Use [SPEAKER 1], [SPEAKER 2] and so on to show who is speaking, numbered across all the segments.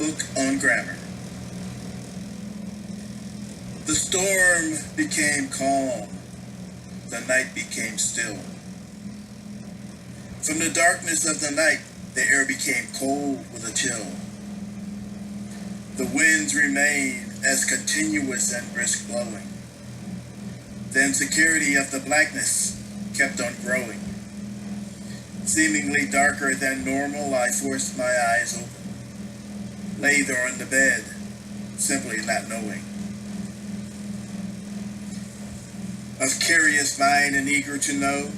[SPEAKER 1] Book on Grammar. The storm became calm. The night became still. From the darkness of the night, the air became cold with a chill. The winds remained as continuous and brisk blowing. The insecurity of the blackness kept on growing. Seemingly darker than normal, I forced my eyes open. Lay there on the bed, simply not knowing. Of curious mind and eager to know,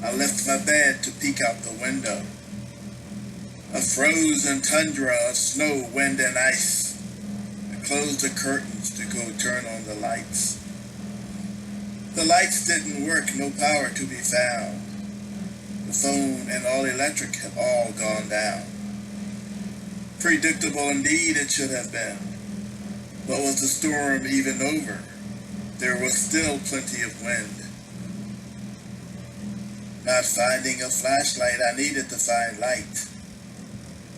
[SPEAKER 1] I left my bed to peek out the window. A frozen tundra of snow, wind, and ice. I closed the curtains to go turn on the lights. The lights didn't work, no power to be found. The phone and all electric had all gone down. Predictable indeed it should have been. But was the storm even over? There was still plenty of wind. Not finding a flashlight, I needed to find light.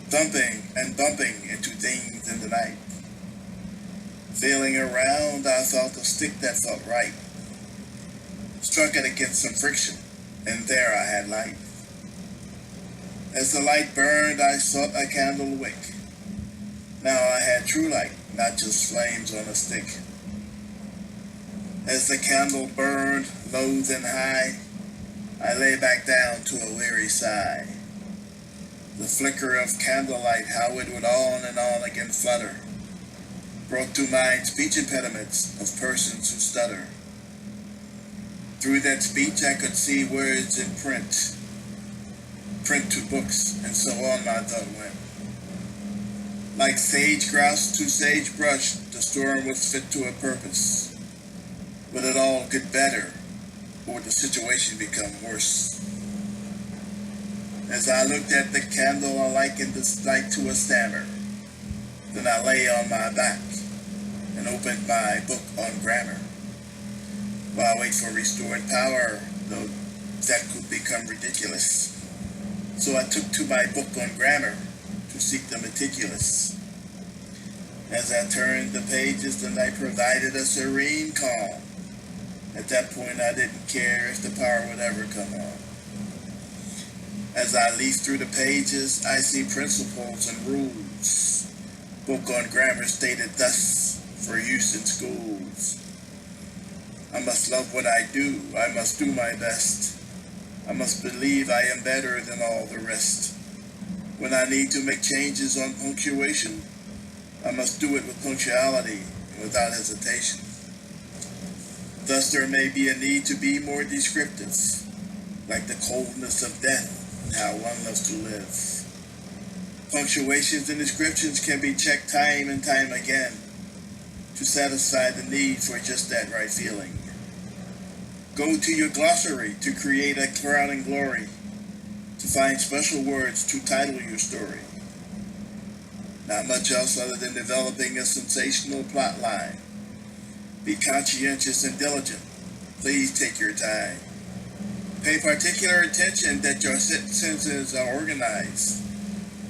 [SPEAKER 1] Thumping and bumping into things in the night. Feeling around, I felt a stick that felt right. Struck it against some friction, and there I had light. As the light burned, I sought a candle wick. Now I had true light, not just flames on a stick. As the candle burned low and high, I lay back down to a weary sigh. The flicker of candlelight, how it would on and on again flutter, brought to mind speech impediments of persons who stutter. Through that speech I could see words in print to books, and so on my thought went. Like sage grouse to sagebrush, the storm was fit to a purpose. Would it all get better, or would the situation become worse? As I looked at the candle, I likened the light to a stammer. Then I lay on my back and opened my book on grammar. While I wait for restored power, though that could become ridiculous. So I took to my book on grammar to seek the meticulous. As I turned the pages, the night provided a serene calm. At that point, I didn't care if the power would ever come on. As I leaf through the pages, I see principles and rules. Book on grammar stated thus for use in schools. I must love what I do. I must do my best. I must believe I am better than all the rest. When I need to make changes on punctuation, I must do it with punctuality and without hesitation. Thus there may be a need to be more descriptive, like the coldness of death and how one loves to live. Punctuations and descriptions can be checked time and time again to satisfy the need for just that right feeling. Go to your glossary to create a crowning glory, to find special words to title your story. Not much else other than developing a sensational plot line. Be conscientious and diligent. Please take your time. Pay particular attention that your sentences are organized.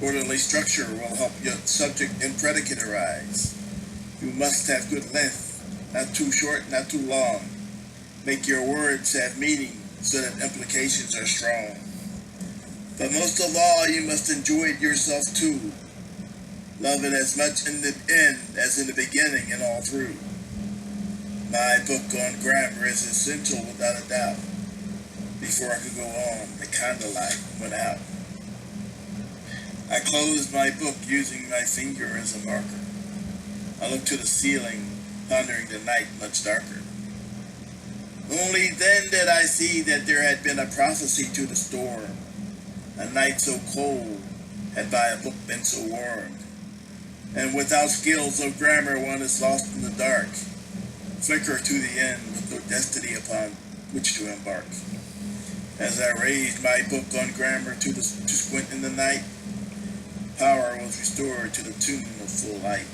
[SPEAKER 1] Orderly structure will help your subject and predicate arise. You must have good length, not too short, not too long. Make your words have meaning so that implications are strong. But most of all, you must enjoy it yourself too. Love it as much in the end as in the beginning and all through. My book on grammar is essential without a doubt. Before I could go on, the candlelight went out. I closed my book using my finger as a marker. I looked to the ceiling, pondering the night much darker. Only then did I see that there had been a prophecy to the storm. A night so cold had by a book been so warmed. And without skills of grammar one is lost in the dark, flicker to the end with no destiny upon which to embark. As I raised my book on grammar to squint in the night, power was restored to the tune of full light.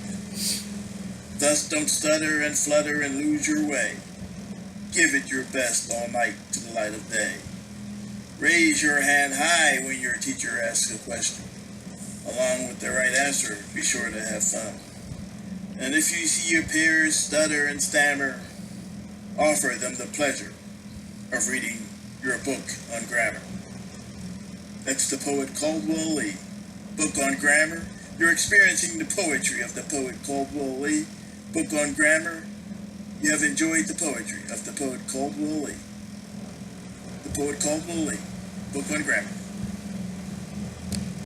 [SPEAKER 1] Thus don't stutter and flutter and lose your way. Give it your best all night to the light of day. Raise your hand high when your teacher asks a question. along with the right answer, be sure to have fun. And if you see your peers stutter and stammer, offer them the pleasure of reading your book on grammar. That's the poet Caldwell Lee. Book on grammar. You're experiencing the poetry of the poet Caldwell Lee. Book on grammar. You have enjoyed the poetry of the poet Caldwell Lee. The poet Caldwell Lee. Book on grammar.